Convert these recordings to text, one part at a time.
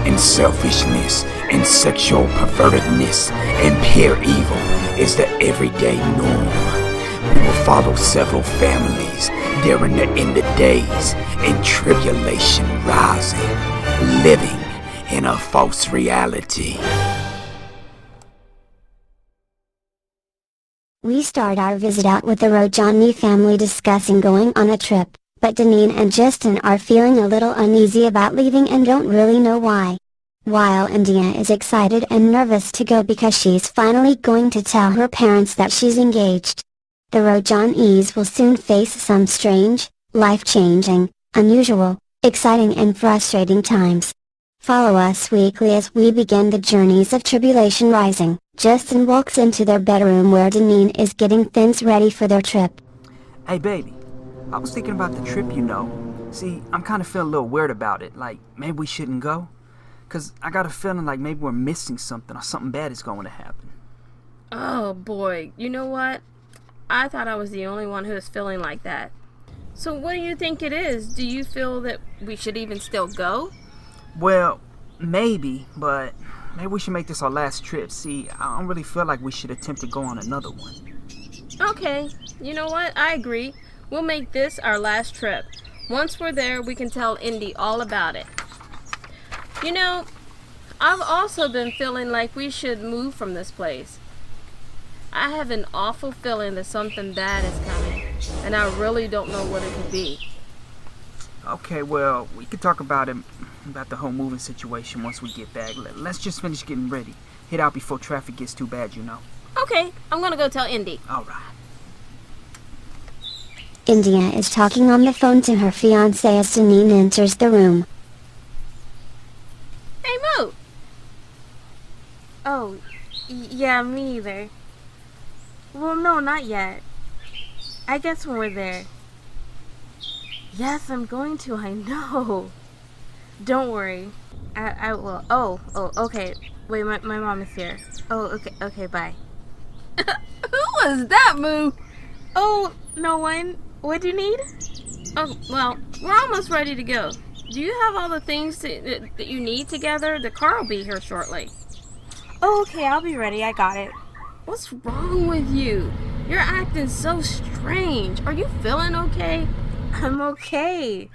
and selfishness and sexual pervertedness and pure evil is the everyday norm. We will follow several families during the end of days and tribulation rising, living in a false reality. We start our visit out with the Rojani family discussing going on a trip, but Deneen and Justin are feeling a little uneasy about leaving and don't really know why. While India is excited and nervous to go because she's finally going to tell her parents that she's engaged. The Rojanis will soon face some strange, life-changing, unusual, exciting and frustrating times. Follow us weekly as we begin the journeys of Tribulation Rising. Justin walks into their bedroom where Deneen is getting things ready for their trip. Hey baby, I was thinking about the trip, you know. See, I'm kind of feeling a little weird about it, like maybe we shouldn't go? Cause I got a feeling like maybe we're missing something or something bad is going to happen. Oh boy, you know what? I thought I was the only one who was feeling like that. So what do you think it is? Do you feel that we should even still go? Well, maybe, but maybe we should make this our last trip. See, I don't really feel like we should attempt to go on another one. Okay, you know what? I agree. We'll make this our last trip. Once we're there, we can tell Indy all about it. You know, I've also been feeling like we should move from this place. I have an awful feeling that something bad is coming, and I really don't know what it could be. Okay, well, we could talk about the whole moving situation once we get back. Let's just finish getting ready. Head out before traffic gets too bad, you know. Okay, I'm gonna go tell Indy. All right. India is talking on the phone to her fiancé as Deneen enters the room. Hey, Moo! Oh, yeah, me either. Well, no, not yet. I guess when we're there. Yes, I'm going to, I know. Don't worry. I will. Oh, okay. Wait, my mom is here. Oh, okay, bye. Who was that, Moo? Oh, no one. What do you need? Oh, well, we're almost ready to go. Do you have all the things that you need together? The car will be here shortly. Oh, okay, I'll be ready. I got it. What's wrong with you? You're acting so strange. Are you feeling okay? I'm okay.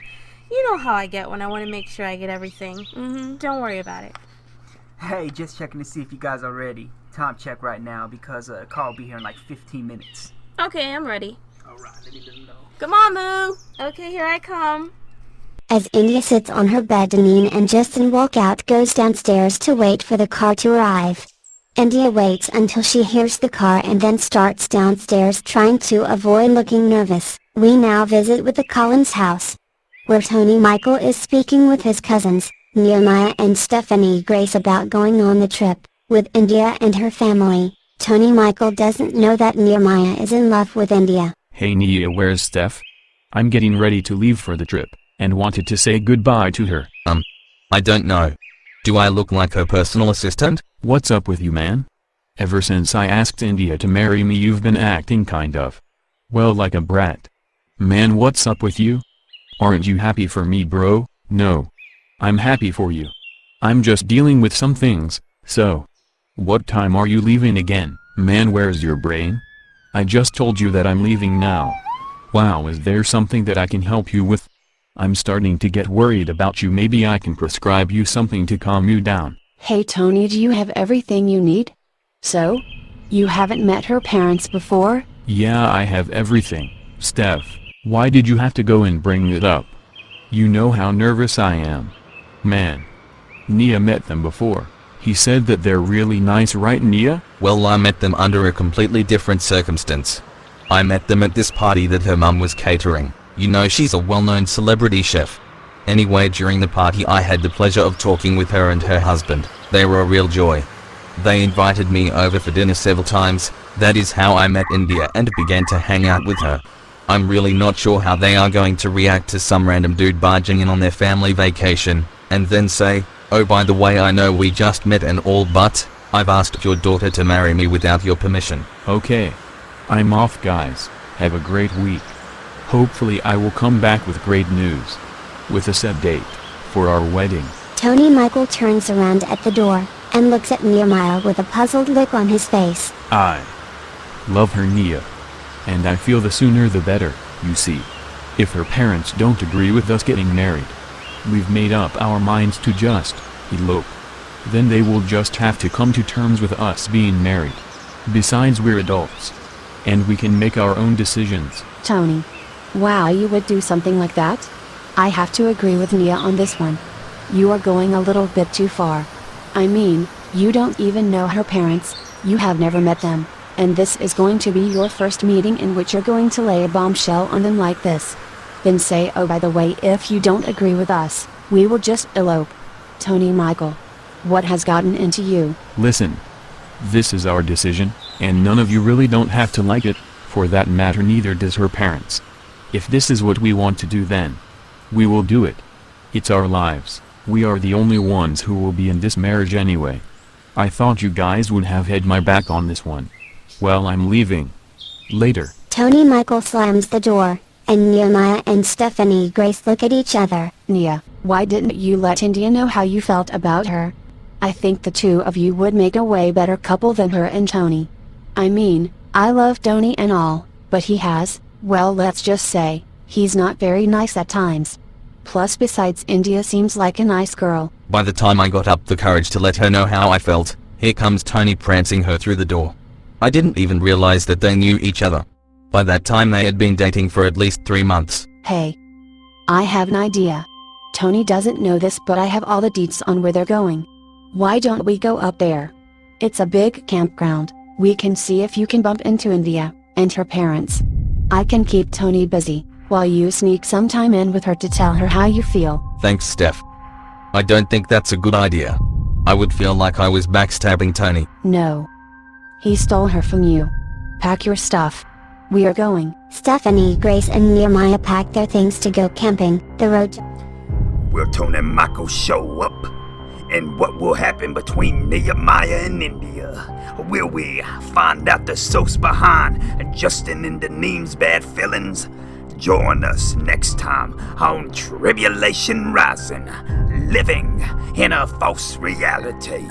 You know how I get when I want to make sure I get everything. Don't worry about it. Hey, just checking to see if you guys are ready. Time check right now because car will be here in like 15 minutes. Okay, I'm ready. All right, let me know. Come on, Moo. Okay, here I come. As India sits on her bed, Deneen and Justin walk out, goes downstairs to wait for the car to arrive. India waits until she hears the car and then starts downstairs trying to avoid looking nervous. We now visit with the Collins house, where Tony Michael is speaking with his cousins, Nehemiah and Stephanie Grace, about going on the trip with India and her family. Tony Michael doesn't know that Nehemiah is in love with India. Hey Nia, where's Steph? I'm getting ready to leave for the trip, and wanted to say goodbye to her. I don't know. Do I look like her personal assistant? What's up with you, man? Ever since I asked India to marry me, you've been acting kind of, well, like a brat. Man, what's up with you? Aren't you happy for me, bro? No. I'm happy for you. I'm just dealing with some things, so. What time are you leaving again? Man, where's your brain? I just told you that I'm leaving now. Wow, is there something that I can help you with? I'm starting to get worried about you. Maybe I can prescribe you something to calm you down. Hey Tony, do you have everything you need? So? You haven't met her parents before? Yeah, I have everything. Steph, why did you have to go and bring it up? You know how nervous I am. Man. Nia met them before. He said that they're really nice, right Nia? Well, I met them under a completely different circumstance. I met them at this party that her mum was catering. You know, she's a well-known celebrity chef. Anyway, during the party I had the pleasure of talking with her and her husband. They were a real joy. They invited me over for dinner several times. That is how I met India and began to hang out with her. I'm really not sure how they are going to react to some random dude barging in on their family vacation, and then say, oh by the way, I know we just met and all, but I've asked your daughter to marry me without your permission. Okay. I'm off, guys. Have a great week. Hopefully I will come back with great news. With a set date for our wedding. Tony Michael turns around at the door, and looks at Nehemiah with a puzzled look on his face. I love her, Nia. And I feel the sooner the better, you see. If her parents don't agree with us getting married, we've made up our minds to just elope. Then they will just have to come to terms with us being married. Besides, we're adults, and we can make our own decisions. Tony. Wow, you would do something like that? I have to agree with Nia on this one. You are going a little bit too far. I mean, you don't even know her parents, you have never met them, and this is going to be your first meeting in which you're going to lay a bombshell on them like this. Then say, oh by the way, if you don't agree with us, we will just elope. Tony Michael. What has gotten into you? Listen. This is our decision, and none of you really don't have to like it, for that matter neither does her parents. If this is what we want to do, then we will do it. It's our lives. We are the only ones who will be in this marriage anyway. I thought you guys would have had my back on this one. Well, I'm leaving. Later. Tony Michael slams the door, and Nehemiah and Stephanie Grace look at each other. Nia, why didn't you let India know how you felt about her? I think the two of you would make a way better couple than her and Tony. I mean, I love Tony and all, but he has, well, let's just say, he's not very nice at times. Plus, besides, India seems like a nice girl. By the time I got up the courage to let her know how I felt, here comes Tony prancing her through the door. I didn't even realize that they knew each other. By that time they had been dating for at least 3 months. Hey. I have an idea. Tony doesn't know this, but I have all the deets on where they're going. Why don't we go up there? It's a big campground. We can see if you can bump into India and her parents. I can keep Tony busy, while you sneak some time in with her to tell her how you feel. Thanks, Steph. I don't think that's a good idea. I would feel like I was backstabbing Tony. No. He stole her from you. Pack your stuff. We are going. Stephanie Grace and Nehemiah pack their things to go camping. The road. Will Tony and Michael show up? And what will happen between Nehemiah and India? Will we find out the source behind Justin and Deneen's bad feelings? Join us next time on Tribulation Rising, living in a false reality.